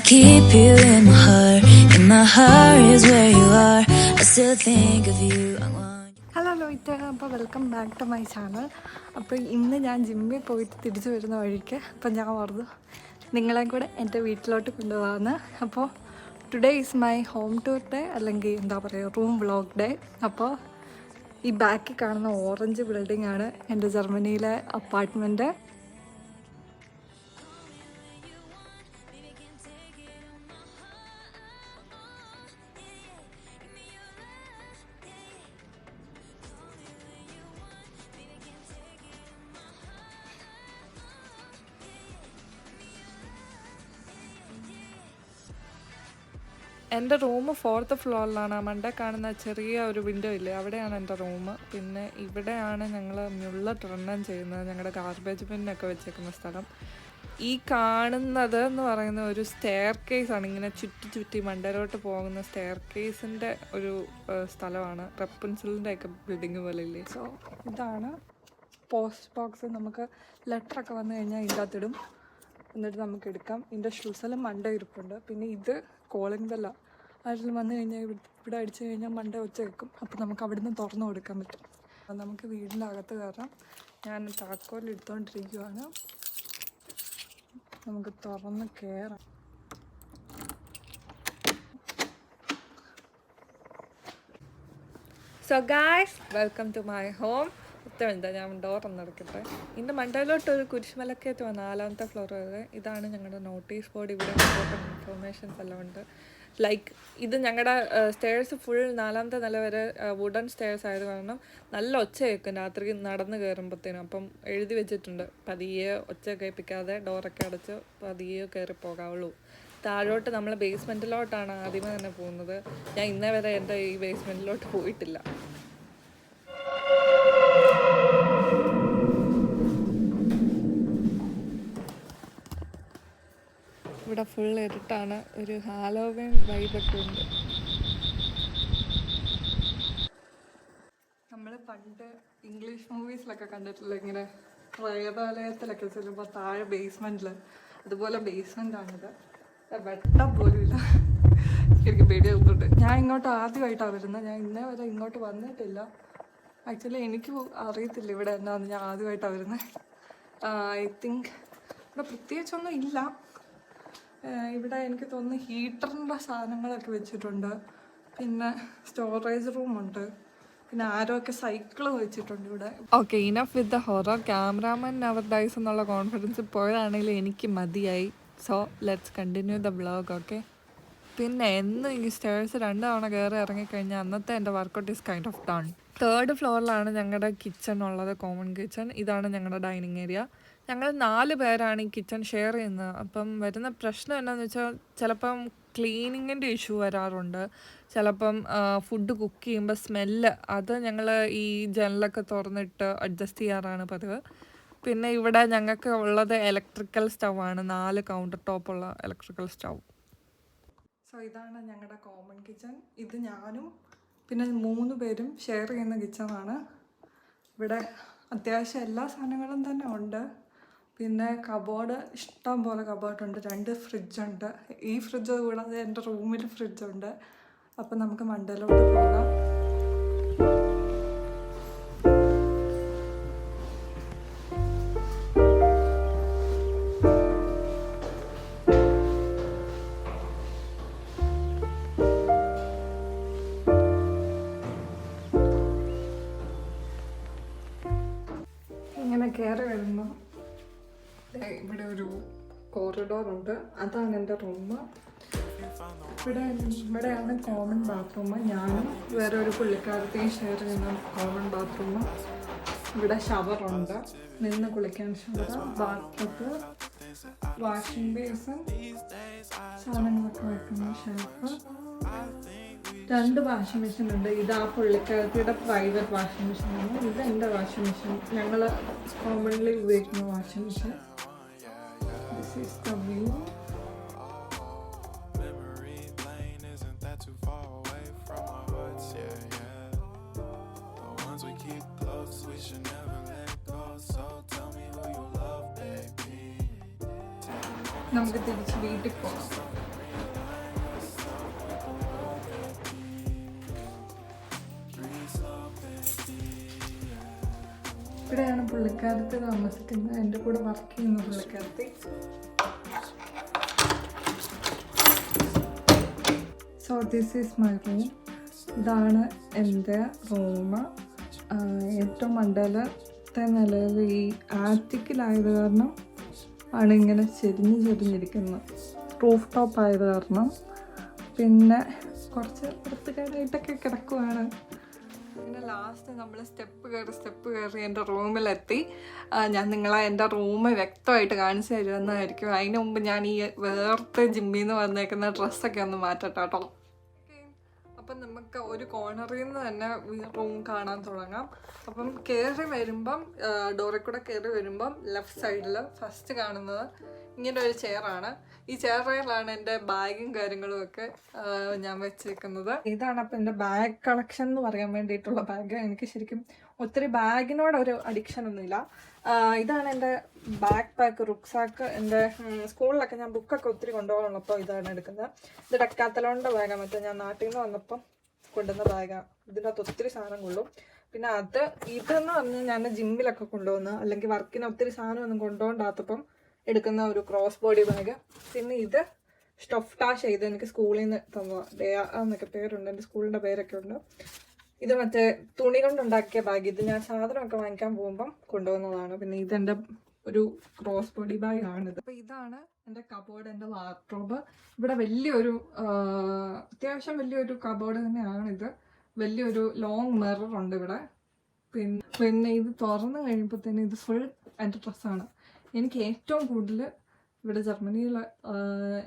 keep you in my heart is where you are. I still think of you. Hello ലോയിറ്റ്, അപ്പോൾ welcome back to my channel. അപ്പോൾ ഇന്ന് ഞാൻ ജിമ്മിൽ പോയിട്ട് തിരിച്ചു വരുന്ന വഴിക്ക് അപ്പോൾ ഞാൻ ഓർത്തു നിങ്ങളെ കൂടെ എൻ്റെ വീട്ടിലോട്ട് കൊണ്ടുപോകാമെന്ന്. അപ്പോൾ today is my home tour day, അല്ലെങ്കിൽ എന്താ പറയുക, റൂം വ്ളോഗ് ഡേ. അപ്പോൾ ഈ ബാക്കിൽ കാണുന്ന ഓറഞ്ച് ബിൽഡിംഗ് ആണ് എൻ്റെ ജർമ്മനിയിലെ അപ്പാർട്ട്മെൻറ്റ്. എൻ്റെ റൂം 4th ഫ്ലോറിലാണ്. മണ്ടേ കാണുന്ന ചെറിയ ഒരു വിൻഡോ ഇല്ലേ, അവിടെയാണ് എൻ്റെ റൂം. പിന്നെ ഇവിടെയാണ് ഞങ്ങൾ മ്യുള്ളർ റണ്ണൻ ചെയ്യുന്നത്, ഞങ്ങളുടെ ഗാർബേജ് ബിന്നൊക്കെ വെച്ചേക്കുന്ന സ്ഥലം. ഈ കാണുന്നത് എന്ന് പറയുന്ന ഒരു സ്റ്റെയർ കേസാണ്, ഇങ്ങനെ ചുറ്റി മണ്ടയിലോട്ട് പോകുന്ന സ്റ്റെയർ കേസിൻ്റെ ഒരു സ്ഥലമാണ്. റെപ്പൻസിലിൻ്റെ ഒക്കെ ബിൽഡിങ് പോലെ ഇല്ലേ. സോ ഇതാണ് പോസ്റ്റ് ബോക്സ്. നമുക്ക് ലെറ്ററൊക്കെ വന്നു കഴിഞ്ഞാൽ ഇതിൻ്റെ അകത്തിടും, എന്നിട്ട് നമുക്ക് എടുക്കാം. ഇതിൻ്റെ ഷൂസെല്ലാം മണ്ട ഇരിപ്പുണ്ട്. പിന്നെ ഇത് കോളിംഗ് ബെല്ല, ആരെങ്കിലും വന്നു കഴിഞ്ഞാൽ ഇവിടെ അടിച്ചു കഴിഞ്ഞാൽ മണ്ട ഒച്ച വെക്കും. അപ്പോൾ നമുക്ക് അവിടെ നിന്ന് തുറന്നു കൊടുക്കാൻ പറ്റും. അപ്പോൾ നമുക്ക് വീടിൻ്റെ അകത്ത് കയറാം. ഞാൻ താക്കോൽ എടുത്തുകൊണ്ടിരിക്കുകയാണ്. നമുക്ക് തുറന്ന് കയറാം. So guys, welcome to my home. എന്താ ഞാൻ ഡോർ ഒന്നെടുക്കട്ടെ. ഇതിൻ്റെ മണ്ടയിലോട്ട് ഒരു കുരിശുമലക്കയറ്റ് വന്ന 4th ഫ്ലോർ വരെ. ഇതാണ് ഞങ്ങളുടെ നോട്ടീസ് ബോർഡ്. ഇവിടെ ഇമ്പോർട്ടൻറ്റ് ഇൻഫർമേഷൻസ് എല്ലാം ഉണ്ട്. ലൈക്ക് ഇത് ഞങ്ങളുടെ സ്റ്റെയർസ് ഫുൾ 4th നില വരെ വുഡൻ സ്റ്റെയർസ് ആയത് കാരണം നല്ല ഒച്ച കേൾക്കും രാത്രി നടന്ന് കയറുമ്പോഴത്തേനും. അപ്പം എഴുതി വെച്ചിട്ടുണ്ട്, പതിയെ ഒച്ച കേൾപ്പിക്കാതെ ഡോറൊക്കെ അടച്ച് പതിയെ കയറി പോകാവുള്ളൂ. താഴോട്ട് നമ്മൾ ബേസ്മെൻറ്റിലോട്ടാണ് ആദ്യമേ തന്നെ പോകുന്നത്. ഞാൻ ഇന്നേ വരെ എൻ്റെ ഈ ബേസ്മെൻറ്റിലോട്ട് പോയിട്ടില്ല. ഇവിടെ ഫുൾ ഇരുട്ടാണ്, ഒരു ഹാലോവീൻ വൈബൊക്കെ ഉണ്ട്. നമ്മൾ പണ്ട് ഇംഗ്ലീഷ് മൂവീസിലൊക്കെ കണ്ടിട്ടില്ല, ഇങ്ങനെ പ്രേതാലയത്തിലൊക്കെ ചെല്ലുമ്പോൾ താഴെ ബേസ്മെൻറ്റിൽ, അതുപോലെ ബേസ്മെൻറ്റാണിത്. വെട്ടം പോലും ഇല്ല, എനിക്ക് പേടിയാകുന്നുണ്ട്. ഞാൻ ഇങ്ങോട്ട് ആദ്യമായിട്ടാണ് വരുന്നത്, ഞാൻ ഇന്നേ വരെ ഇങ്ങോട്ട് വന്നിട്ടില്ല. ആക്ച്വലി എനിക്ക് അറിയത്തില്ല ഇവിടെ എന്താണെന്ന്, ഞാൻ ആദ്യമായിട്ടാണ് വരുന്നത്. ഐ തിങ്ക് ഇവിടെ പ്രത്യേകിച്ചൊന്നും ഇല്ല. ഇവിടെ എനിക്ക് തോന്നുന്നു ഹീറ്ററിൻ്റെ സാധനങ്ങളൊക്കെ വെച്ചിട്ടുണ്ട്. പിന്നെ സ്റ്റോറേജ് റൂമുണ്ട്. പിന്നെ ആരൊക്കെ സൈക്കിള് വെച്ചിട്ടുണ്ട് ഇവിടെ. Okay, enough with the horror. Cameraman never dies എന്നുള്ള കോൺഫിഡൻസ് പോയതാണെങ്കിലും എനിക്ക് മതിയായി. So let's continue the vlog. Okay, പിന്നെ എന്ന് ഈ സ്റ്റേഴ്സ് 2 തവണ കയറി ഇറങ്ങിക്കഴിഞ്ഞാൽ അന്നത്തെ എൻ്റെ workout is kind of done. 3rd ഫ്ലോറിലാണ് ഞങ്ങളുടെ കിച്ചൺ ഉള്ളത്, കോമൺ കിച്ചൺ. ഇതാണ് ഞങ്ങളുടെ ഡൈനിങ് ഏരിയ. ഞങ്ങൾ 4 പേരാണ് ഈ കിച്ചൺ ഷെയർ ചെയ്യുന്നത്. അപ്പം വരുന്ന പ്രശ്നം എന്താണെന്ന് വെച്ചാൽ ചിലപ്പം ക്ലീനിങ്ങിൻ്റെ ഇഷ്യൂ വരാറുണ്ട്. ചിലപ്പം ഫുഡ് കുക്ക് ചെയ്യുമ്പോൾ സ്മെല്ല്, അത് ഞങ്ങൾ ഈ ജനലൊക്കെ തുറന്നിട്ട് അഡ്ജസ്റ്റ് ചെയ്യാറാണ് പതിവ്. പിന്നെ ഇവിടെ ഞങ്ങൾക്ക് ഉള്ളത് ഇലക്ട്രിക്കൽ സ്റ്റൗവാണ്, 4 കൗണ്ടർ ടോപ്പുള്ള ഇലക്ട്രിക്കൽ സ്റ്റൗ. സോ ഇതാണ് ഞങ്ങളുടെ കോമൺ കിച്ചൺ. ഇത് ഞാനും പിന്നെ 3 പേരും ഷെയർ ചെയ്യുന്ന കിച്ചണാണ്. ഇവിടെ അത്യാവശ്യം എല്ലാ സാധനങ്ങളും തന്നെ ഉണ്ട്. പിന്നെ കബോർഡ്, ഇഷ്ടം പോലെ കബോർഡുണ്ട്. 2 ഫ്രിഡ്ജുണ്ട്. ഈ ഫ്രിഡ്ജ് കൂടാതെ എൻ്റെ റൂമിൽ ഫ്രിഡ്ജുണ്ട്. അപ്പം നമുക്ക് മണ്ടയിലോട്ട് പോകാം. ഇങ്ങനെ കയറി വരുന്നു. ഇവിടെ ഒരു കോറിഡോറുണ്ട്, അതാണ് എൻ്റെ റൂം. ഇവിടെയാണ് കോമൺ ബാത്റൂം. ഞാനും വേറെ ഒരു പുള്ളിക്കാരത്തെയും ഷെയർ ചെയ്യുന്ന കോമൺ ബാത്റൂം. ഇവിടെ ഷവറുണ്ട്, നിന്ന് കുളിക്കാൻ ഷവർ, ബാത്ത്, വാഷിംഗ് ബേസിൻ, സാധനങ്ങളൊക്കെ വയ്ക്കുന്ന ഷെൽഫ്, 2 വാഷിംഗ് മെഷീൻ ഉണ്ട്. ഇത് ആ പുള്ളിക്കാരത്തിയുടെ പ്രൈവറ്റ് വാഷിംഗ് മെഷീനാണ്. ഇത് എൻ്റെ വാഷിംഗ് മെഷീൻ, ഞങ്ങൾ കോമൺലി ഉപയോഗിക്കുന്ന washing machine. This is the view. നമുക്ക് തിരിച്ച് വീട്ടിൽ പോകാം. ഇവിടെയാണ് പുള്ളിക്കാരത്തി താമസിക്കുന്നത്, എൻ്റെ കൂടെ വർക്ക് ചെയ്യുന്ന പുള്ളിക്കാരത്തി. So this is my room. ഇതാണ് എൻ്റെ റൂം. ഏറ്റവും മണ്ടയിലത്തെ നിലയിൽ ഈ ആറ്റിക്കിലായത് കാരണം ആണ് ഇങ്ങനെ ചെരിഞ്ഞിരിക്കുന്നത്, റൂഫ് ടോപ്പ് ആയത് കാരണം. പിന്നെ കുറച്ച് വൃത്തികേടായിട്ടൊക്കെ കിടക്കുവാണ്. പിന്നെ ലാസ്റ്റ് നമ്മൾ സ്റ്റെപ്പ് കയറി എൻ്റെ റൂമിലെത്തി. ഞാൻ നിങ്ങളെ എൻ്റെ റൂം വ്യക്തമായിട്ട് കാണിച്ചു തരുന്നതായിരിക്കും. അതിന് മുമ്പ് ഞാൻ ഈ വേർത്ത് ജിമ്മിൽ നിന്ന് വന്നേക്കുന്ന ഡ്രസ്സൊക്കെ ഒന്ന് മാറ്റട്ടെ കേട്ടോ. അപ്പം നമുക്ക് ഒരു കോർണറിൽ നിന്ന് തന്നെ റൂം കാണാൻ തുടങ്ങാം. അപ്പം കയറി വരുമ്പം ഡോറിൽ കൂടെ കയറി വരുമ്പം ലെഫ്റ്റ് സൈഡിൽ ഫസ്റ്റ് കാണുന്നത് ഇങ്ങനെ ഒരു ചെയറാണ്. ഈ ചെയറിലാണ് എൻ്റെ ബാഗും കാര്യങ്ങളും ഒക്കെ ഞാൻ വെച്ചേക്കുന്നത്. ഇതാണ് അപ്പം എൻ്റെ ബാഗ് കളക്ഷൻ എന്ന് പറയാൻ വേണ്ടിയിട്ടുള്ള ബാഗ്. എനിക്ക് ശരിക്കും ഒത്തിരി ബാഗിനോടൊരു അഡിക്ഷൻ ഒന്നുമില്ല. ഇതാണ് എൻ്റെ ബാക്ക് പാക്ക്, റുക്സാക്ക്. എൻ്റെ സ്കൂളിലൊക്കെ ഞാൻ ബുക്കൊക്കെ ഒത്തിരി കൊണ്ടുപോകാനുള്ളപ്പോൾ ഇതാണ് എടുക്കുന്നത്. ഇത് ഡെക്കാത്തലോണിൻ്റെ ബാഗാണ്, മറ്റേ ഞാൻ നാട്ടിൽ നിന്ന് വന്നപ്പം കൊണ്ടുവന്ന ബാഗാണ്. ഇതിനകത്ത് ഒത്തിരി സാധനം കൊള്ളും. പിന്നെ ഇതെന്ന് പറഞ്ഞാൽ ഞാൻ ജിമ്മിലൊക്കെ കൊണ്ടുപോകുന്ന, അല്ലെങ്കിൽ വർക്കിന് ഒത്തിരി സാധനമൊന്നും കൊണ്ടുപോകാത്തപ്പം എടുക്കുന്ന ഒരു ക്രോസ് ബോഡി ബാഗ്. പിന്നെ ഇത് സ്റ്റഫ്റ്റാഷ് ചെയ്ത് എനിക്ക് സ്കൂളിൽ നിന്ന് തന്ന ഡേയ എന്നൊക്കെ പേരുണ്ട്, എൻ്റെ സ്കൂളിൻ്റെ പേരൊക്കെ ഉണ്ട്. ഇത് മറ്റേ തുണി കൊണ്ടുണ്ടാക്കിയ ബാഗ്. ഇത് ഞാൻ സാധനമൊക്കെ വാങ്ങിക്കാൻ പോകുമ്പം കൊണ്ടുപോകുന്നതാണ്. പിന്നെ ഇതെൻ്റെ ഒരു ക്രോസ് ബോഡി ബാഗാണിത്. അപ്പോൾ ഇതാണ് എൻ്റെ കബോർഡ്, എൻ്റെ വാർഡ്രോബ്. ഇവിടെ വലിയൊരു അത്യാവശ്യം വലിയൊരു കബോർഡ് തന്നെയാണിത്. വലിയൊരു ലോങ് മിറർ ഉണ്ട് ഇവിടെ. പിന്നെ ഇത് തുറന്നു കഴിയുമ്പോൾ തന്നെ ഇത് ഫുൾ എൻ്റെ ഡ്രസ്സാണ്. എനിക്ക് ഏറ്റവും കൂടുതൽ ഇവിടെ ജർമ്മനിയിൽ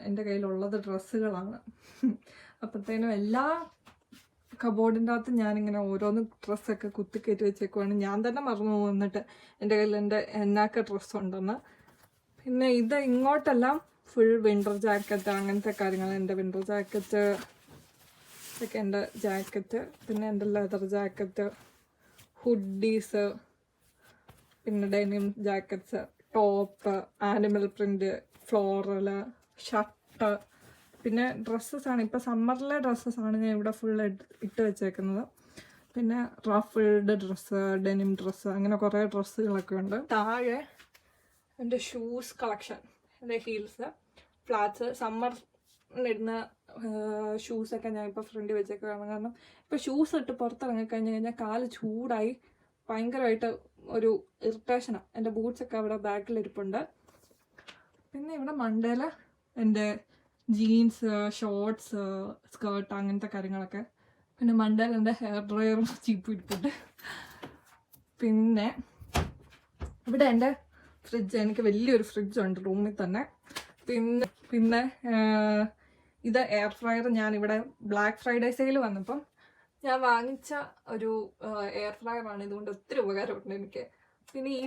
എൻ്റെ കയ്യിലുള്ളത് ഡ്രസ്സുകളാണ്. അപ്പോഴത്തേനും എല്ലാ കബോർഡിൻ്റെ അകത്ത് ഞാനിങ്ങനെ ഓരോന്ന് ഡ്രസ്സൊക്കെ കുത്തിക്കയറ്റി വെച്ചേക്കുവാണ്. ഞാൻ തന്നെ മറന്നു പോകുന്നിട്ട് എൻ്റെ കയ്യിൽ എന്നൊക്കെ ഡ്രസ്സുണ്ടെന്ന്. പിന്നെ ഇത് ഇങ്ങോട്ടെല്ലാം ഫുൾ വിൻ്റർ ജാക്കറ്റ് അങ്ങനത്തെ കാര്യങ്ങൾ. എൻ്റെ വിൻ്റർ ജാക്കറ്റ് ഒക്കെ എൻ്റെ ജാക്കറ്റ്, പിന്നെ എൻ്റെ ലെതർ ജാക്കറ്റ്, ഹുഡീസ്, പിന്നെ denim jackets, top, animal print, floral, shirt. പിന്നെ ഡ്രസ്സസാണ്, ഇപ്പോൾ സമ്മറിലെ ഡ്രസ്സസാണ് ഞാൻ ഇവിടെ ഫുൾ ഇട്ട് വെച്ചേക്കുന്നത്. പിന്നെ റഫിൾഡ് ഡ്രസ്സ്, ഡെനിം ഡ്രസ്സ്, അങ്ങനെ കുറേ ഡ്രസ്സുകളൊക്കെ ഉണ്ട്. താഴെ എൻ്റെ ഷൂസ് കളക്ഷൻ, എൻ്റെ ഹീൽസ്, ഫ്ലാറ്റ്സ്, സമ്മറിനിടുന്ന ഷൂസൊക്കെ ഞാൻ ഇപ്പോൾ ഫ്രണ്ടിൽ വെച്ചേക്കുകയാണ്. കാരണം ഇപ്പോൾ ഷൂസ് ഇട്ട് പുറത്തിറങ്ങി കഴിഞ്ഞാൽ കാല് ചൂടായി ഭയങ്കരമായിട്ട് ഒരു ഇറിറ്റേഷനാണ്. എൻ്റെ ബൂട്ട്സൊക്കെ അവിടെ ബാക്കിലിരിപ്പുണ്ട്. പിന്നെ ഇവിടെ മണ്ടയിൽ എൻ്റെ ജീൻസ്, ഷോർട്ട്സ്, സ്കേർട്ട് അങ്ങനത്തെ കാര്യങ്ങളൊക്കെ. പിന്നെ മണ്ടയിൽ എൻ്റെ ഹെയർ ഡ്രയറും ചീപ്പും ഇരിപ്പുണ്ട്. പിന്നെ ഇവിടെ എൻ്റെ ഫ്രിഡ്ജ്, എനിക്ക് വലിയൊരു ഫ്രിഡ്ജുണ്ട് റൂമിൽ തന്നെ. പിന്നെ ഇത് എയർ ഫ്രയർ. ഞാനിവിടെ ബ്ലാക്ക് ഫ്രൈഡേ സെയിൽ വന്നപ്പം ഞാൻ വാങ്ങിച്ച ഒരു എയർ ഫ്രയറാണ്. ഇതുകൊണ്ട് ഒത്തിരി ഉപകാരമുണ്ട് എനിക്ക്. പിന്നെ ഈ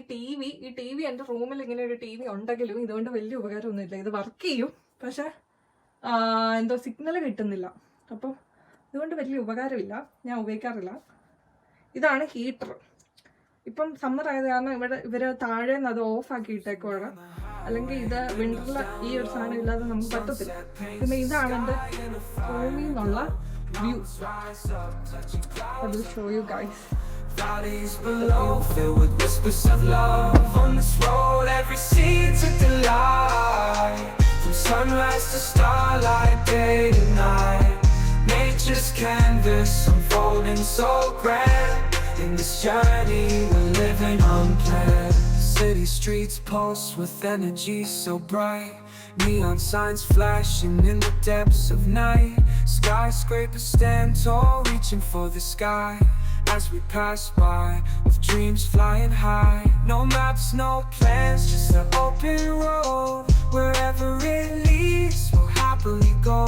ടി വി എൻ്റെ റൂമിൽ ഇങ്ങനെ ഒരു ടി വി ഉണ്ടെങ്കിലും ഇതുകൊണ്ട് വലിയ ഉപകാരമൊന്നുമില്ല. ഇത് വർക്ക് ചെയ്യും, പക്ഷേ എന്തോ സിഗ്നൽ കിട്ടുന്നില്ല. അപ്പം ഇതുകൊണ്ട് വലിയ ഉപകാരമില്ല, ഞാൻ ഉപയോഗിക്കാറില്ല. ഇതാണ് ഹീറ്റർ. ഇപ്പം സമ്മർ ആയത് കാരണം ഇവർ താഴെ നിന്ന് അത് ഓഫാക്കി ഇട്ടേക്കുവാണ്. അല്ലെങ്കിൽ ഇത് വിൻ്ററിൽ ഈ ഒരു സാധനം ഇല്ലാതെ നമുക്ക് പറ്റത്തില്ല. പിന്നെ ഇതാണ് എൻ്റെ റൂമിൽ നിന്നുള്ള view. I will show you guys. Valleys below, filled with whispers of love. On this road, every scene's a delight. From sunrise to starlight, day to night. Nature's canvas unfolding so grand. In this journey, we're living unplanned. City streets pulse with energy so bright. Neon signs flashing in the depths of night. Skyscrapers stand tall, reaching for the sky. As we pass by, with dreams flying high. No maps, no plans, just an open road. Wherever it leads, we'll happily go.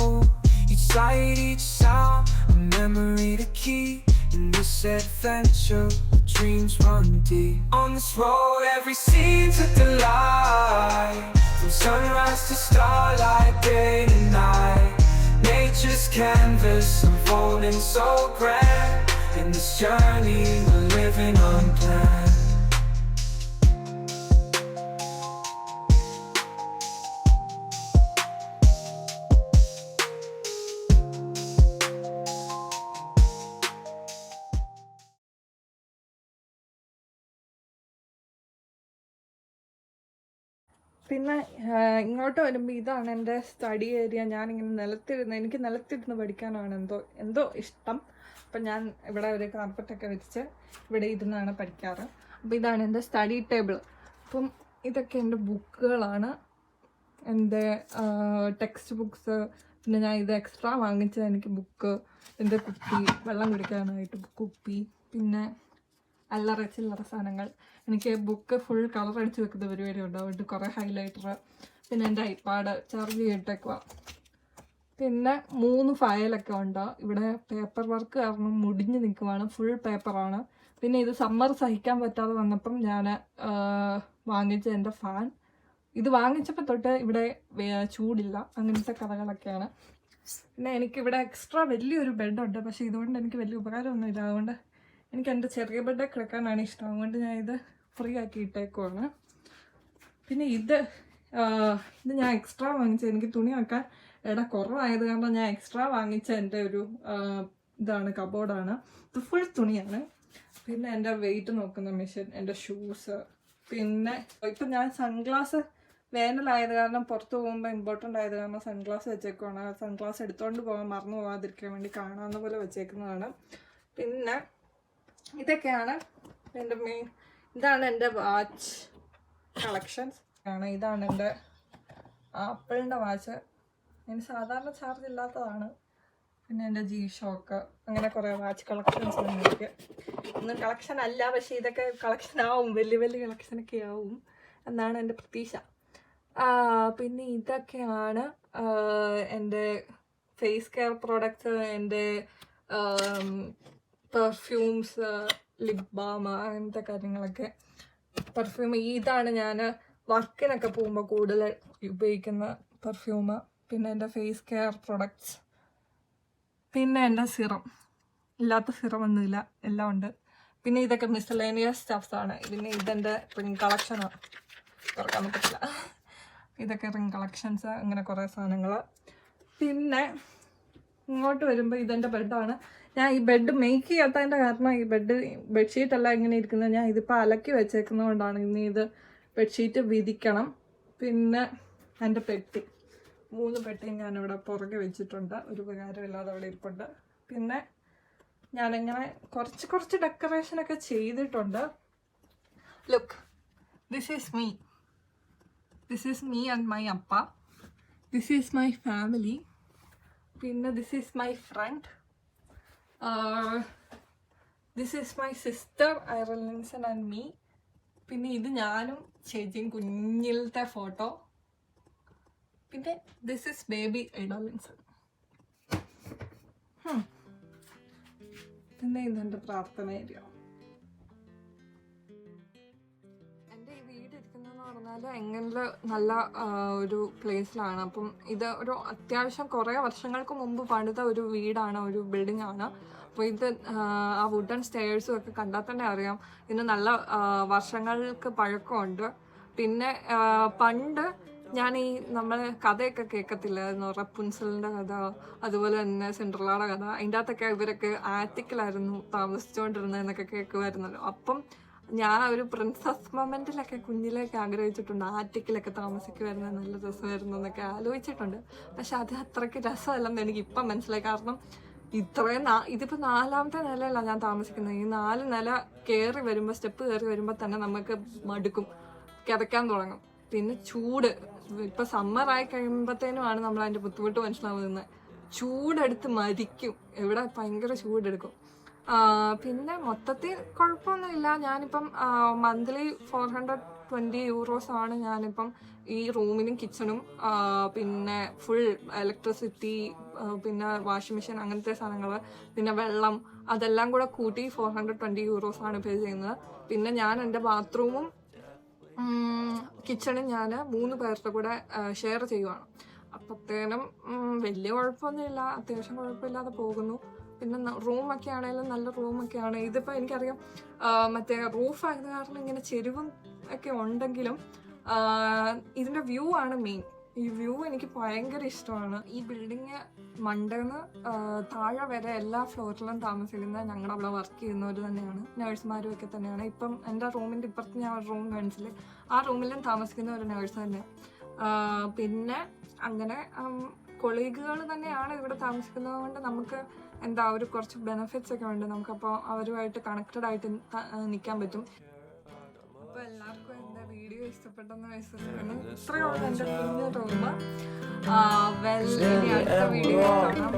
Each sight, each sound, a memory to keep. In this adventure, dreams run deep. On this road, every scene's a delight. From sunrise to starlight, day to night. Nature's canvas unfolding so grand. In this journey, we're living unplanned. പിന്നെ ഇങ്ങോട്ട് വരുമ്പോൾ ഇതാണ് എൻ്റെ study area. ഞാനിങ്ങനെ എനിക്ക് നിലത്തിരുന്ന് പഠിക്കാനാണ് എന്തോ ഇഷ്ടം. അപ്പം ഞാൻ ഇവിടെ ഒരു കാർപ്പറ്റൊക്കെ വെച്ച് ഇവിടെ ഇരുന്നാണ് പഠിക്കാറ്. അപ്പോൾ ഇതാണ് എൻ്റെ സ്റ്റഡി ടേബിൾ. അപ്പം ഇതൊക്കെ എൻ്റെ ബുക്കുകളാണ്, എൻ്റെ ടെക്സ്റ്റ് ബുക്സ്. പിന്നെ ഞാൻ ഇത് എക്സ്ട്രാ വാങ്ങിച്ചത് എനിക്ക് ബുക്ക്, എൻ്റെ കുപ്പി, വെള്ളം കുടിക്കാനായിട്ട് കുപ്പി, പിന്നെ അല്ലറ ചില്ലറ സാധനങ്ങൾ. എനിക്ക് ബുക്ക് ഫുൾ കളർ അടിച്ച് വെക്കുന്ന പരിപാടി ഉണ്ടാവും. കുറേ ഹൈലൈറ്റർ, പിന്നെ എൻ്റെ ഐപാഡ് ചാർജ് ചെയ്തിട്ടേക്കുക. പിന്നെ 3 ഫയലൊക്കെ ഉണ്ട്. ഇവിടെ പേപ്പർ വർക്ക് കാരണം മുടിഞ്ഞ് നിൽക്കുവാണ്, ഫുൾ പേപ്പറാണ്. പിന്നെ ഇത് സമ്മർ സഹിക്കാൻ പറ്റാതെ വന്നപ്പം ഞാൻ വാങ്ങിച്ച എൻ്റെ ഫാൻ. ഇത് വാങ്ങിച്ചപ്പോൾ തൊട്ട് ഇവിടെ ചൂടില്ല, അങ്ങനത്തെ കഥകളൊക്കെയാണ്. പിന്നെ എനിക്കിവിടെ എക്സ്ട്രാ വലിയൊരു ബെഡുണ്ട്, പക്ഷേ ഇതുകൊണ്ട് എനിക്ക് വലിയ ഉപകാരമൊന്നുമില്ല. അതുകൊണ്ട് എനിക്ക് എൻ്റെ ചെറിയ ബെഡിൽ കിടക്കാനാണ് ഇഷ്ടം. അതുകൊണ്ട് ഞാൻ ഇത് ഫ്രീ ആക്കി ഇട്ടേക്കുവാണ്. പിന്നെ ഇത് ഞാൻ എക്സ്ട്രാ വാങ്ങിച്ച, എനിക്ക് തുണി വെക്കാൻ കുറവായത് കാരണം ഞാൻ എക്സ്ട്രാ വാങ്ങിച്ച എൻ്റെ ഒരു ഇതാണ്, കബോർഡാണ്. ഇത് ഫുൾ തുണിയാണ്. പിന്നെ എൻ്റെ വെയിറ്റ് നോക്കുന്ന മെഷീൻ, എൻ്റെ ഷൂസ്. പിന്നെ ഇപ്പം ഞാൻ സൺഗ്ലാസ് വേനലായത് കാരണം പുറത്ത് പോകുമ്പോൾ ഇമ്പോർട്ടൻ്റ് ആയത് കാരണം സൺഗ്ലാസ് വെച്ചേക്കുവാണ്. സൺഗ്ലാസ് എടുത്തുകൊണ്ട് പോകാൻ മറന്നു പോകാതിരിക്കാൻ വേണ്ടി കാണാവുന്ന പോലെ വെച്ചേക്കുന്നതാണ്. പിന്നെ ഇതൊക്കെയാണ് എൻ്റെ ഇതാണ് എൻ്റെ വാച്ച് കളക്ഷൻസ് ആണ്. ഇതാണ് എൻ്റെ ആപ്പിളിൻ്റെ വാച്ച്. ഞാൻ സാധാരണ ചാർജ് ഇല്ലാത്തതാണ്. പിന്നെ എൻ്റെ G-Shock, അങ്ങനെ കുറേ വാച്ച് കളക്ഷൻസ് ഉണ്ട് എനിക്ക്. ഒന്നും കളക്ഷൻ അല്ല, പക്ഷേ ഇതൊക്കെ കളക്ഷൻ ആവും, വലിയ വലിയ കളക്ഷനൊക്കെ ആവും എന്നാണ് എൻ്റെ പ്രതീക്ഷ. പിന്നെ ഇതൊക്കെയാണ് എൻ്റെ ഫേസ് കെയർ പ്രോഡക്റ്റ്സ്, എൻ്റെ പെർഫ്യൂംസ്, ലിപ് ബാം, അങ്ങനത്തെ കാര്യങ്ങളൊക്കെ. പെർഫ്യൂം ഇതാണ് ഞാൻ വർക്കിനൊക്കെ പോകുമ്പോൾ കൂടുതൽ ഉപയോഗിക്കുന്ന പെർഫ്യൂം. പിന്നെ എൻ്റെ ഫേസ് കെയർ പ്രോഡക്റ്റ്സ്, പിന്നെ എൻ്റെ സിറം. ഇല്ലാത്ത സിറം ഒന്നുമില്ല, എല്ലാം ഉണ്ട്. പിന്നെ ഇതൊക്കെ മിസ്സലേനിയസ് സ്റ്റഫ്സാണ്. പിന്നെ ഇതെൻ്റെ റിംഗ് കളക്ഷനാണ്, തുറക്കാൻ പറ്റില്ല. ഇതൊക്കെ റിംഗ് കളക്ഷൻസ്, അങ്ങനെ കുറേ സാധനങ്ങൾ. പിന്നെ ഇങ്ങോട്ട് വരുമ്പോൾ ഇതെൻ്റെ ബെഡാണ്. ഞാൻ ഈ ബെഡ് മേക്ക് ചെയ്യാത്തതിൻ്റെ കാരണം ഈ ബെഡ്ഷീറ്റെല്ലാം ഇങ്ങനെ ഇരിക്കുന്നത് ഞാൻ ഇതിപ്പോൾ അലക്കി വെച്ചേക്കുന്നത് കൊണ്ടാണ്. ഇനി ഇത് ബെഡ്ഷീറ്റ് വിരിക്കണം. പിന്നെ എൻ്റെ പെട്ടി, 3 പെട്ടിയും ഞാനിവിടെ പുറകെ വെച്ചിട്ടുണ്ട്, ഒരു ഉപകാരമില്ലാതെ അവിടെ ഇരിപ്പുണ്ട്. പിന്നെ ഞാനിങ്ങനെ കുറച്ച് ഡെക്കറേഷനൊക്കെ ചെയ്തിട്ടുണ്ട്. Look, this is me and my appa. This is my family. പിന്നെ this is my friend. This is my sister Airal Linson and me. പിന്നെ ഇത് ഞാനും ചേച്ചിയും കുഞ്ഞിലത്തെ ഫോട്ടോ. പിന്നെ this is baby Airal Linson. പിന്നെ ഇതെൻ്റെ പ്രാർത്ഥന ഏരിയ. എൻ്റെ ഈ വീട് ഇരിക്കുന്നതെന്ന് പറഞ്ഞാൽ എങ്ങനെ നല്ല ഒരു പ്ലേസിലാണ്. അപ്പം ഇത് ഒരു അത്യാവശ്യം കുറേ വർഷങ്ങൾക്ക് മുമ്പ് പണിത ഒരു വീടാണ്, ഒരു ബിൽഡിംഗ് ആണ്. അപ്പോൾ ഇത് ആ വുഡൻ സ്റ്റെയർസും ഒക്കെ കണ്ടാൽ തന്നെ അറിയാം ഇതിന് നല്ല വർഷങ്ങൾക്ക് പഴക്കമുണ്ട്. പിന്നെ പണ്ട് ഞാൻ നമ്മൾ കഥയൊക്കെ കേൾക്കത്തില്ല എന്ന് പറഞ്ഞാൽ റപ്പുൻസലിൻ്റെ കഥ, അതുപോലെ തന്നെ സിൻഡ്രല്ലയുടെ കഥ, അതിൻ്റെ അകത്തൊക്കെ ഇവരൊക്കെ ആറ്റിക്കിലായിരുന്നു താമസിച്ചുകൊണ്ടിരുന്നതെന്നൊക്കെ കേൾക്കുമായിരുന്നല്ലോ. അപ്പം ഞാൻ ഒരു പ്രിൻസസ് മൊമെൻറ്റിലൊക്കെ കുഞ്ഞിലേക്ക് ആഗ്രഹിച്ചിട്ടുണ്ട്, ആറ്റിക്കിലൊക്കെ താമസിക്കുമായിരുന്നു, നല്ല രസമായിരുന്നു എന്നൊക്കെ ആലോചിച്ചിട്ടുണ്ട്. പക്ഷെ അത് അത്രയ്ക്ക് രസമല്ലെന്ന് എനിക്ക് ഇപ്പം മനസ്സിലായി. കാരണം ഇതിപ്പോൾ 4ാമത്തെ നിലയിലാണ് ഞാൻ താമസിക്കുന്നത്. ഈ 4 നില കയറി വരുമ്പോൾ, സ്റ്റെപ്പ് കയറി വരുമ്പോൾ തന്നെ നമുക്ക് മടുക്കും, കിതയ്ക്കാൻ തുടങ്ങും. പിന്നെ ചൂട്, ഇപ്പം സമ്മറായി കഴിയുമ്പോഴത്തേനുമാണ് നമ്മൾ അതിൻ്റെ ബുദ്ധിമുട്ട് മനസ്സിലാവുന്നത്. ചൂടെടുത്ത് മരിക്കും, ഇവിടെ ഭയങ്കര ചൂടെടുക്കും. പിന്നെ മൊത്തത്തിൽ കുഴപ്പമൊന്നുമില്ല. ഞാനിപ്പം മന്ത്ലി 420 euros ഞാനിപ്പം ഈ റൂമിനും കിച്ചണും പിന്നെ ഫുൾ ഇലക്ട്രിസിറ്റി, പിന്നെ വാഷിംഗ് മെഷീൻ, അങ്ങനത്തെ സാധനങ്ങൾ, പിന്നെ വെള്ളം, അതെല്ലാം കൂടെ കൂട്ടി 420 euros പേ ചെയ്യുന്നത്. പിന്നെ ഞാൻ എൻ്റെ ബാത്റൂമും കിച്ചണും ഞാൻ 3 പേരുടെ കൂടെ ഷെയർ ചെയ്യുവാണ്. അപ്പോഴത്തേനും വലിയ കുഴപ്പമൊന്നുമില്ല, അത്യാവശ്യം കുഴപ്പമില്ലാതെ പോകുന്നു. പിന്നെ റൂമൊക്കെ ആണെങ്കിലും നല്ല റൂമൊക്കെയാണ്. ഇതിപ്പോൾ എനിക്കറിയാം മറ്റേ റൂഫായത് കാരണം ഇങ്ങനെ ചെരുവും ഒക്കെ ഉണ്ടെങ്കിലും ഇതിൻ്റെ വ്യൂ ആണ് മെയിൻ. ഈ വ്യൂ എനിക്ക് ഭയങ്കര ഇഷ്ടമാണ്. ഈ ബിൽഡിങ് മണ്ടേന്ന് താഴെ വരെ എല്ലാ ഫ്ലോറിലും താമസിക്കുന്ന ഞങ്ങളുടെ അവിടെ വർക്ക് ചെയ്യുന്നവർ തന്നെയാണ്, നേഴ്സുമാരും ഒക്കെ തന്നെയാണ്. ഇപ്പം എൻ്റെ റൂമിൻ്റെ ഇപ്പുറത്ത് ഞാൻ ഒരു റൂം കാണിച്ചില്ലേ, ആ റൂമിലും താമസിക്കുന്ന ഒരു നേഴ്സ് തന്നെയാണ്. പിന്നെ അങ്ങനെ കൊളീഗുകൾ തന്നെയാണ് ഇവിടെ താമസിക്കുന്നത് കൊണ്ട് നമുക്ക് എന്താ ഒരു കുറച്ച് ബെനിഫിറ്റ്സ് ഒക്കെ ഉണ്ട്. നമുക്കപ്പോൾ അവരുമായിട്ട് കണക്റ്റഡ് ആയിട്ട് നിൽക്കാൻ പറ്റും. അപ്പോൾ എല്ലാവർക്കും എൻ്റെ വീഡിയോ ഇഷ്ടപ്പെട്ടെന്ന് വിശ്വസിക്കുന്നു. ഇത്രയുള്ള എൻ്റെ കുഞ്ഞു റൂം. ഇനി അടുത്ത വീഡിയോ കാണാം.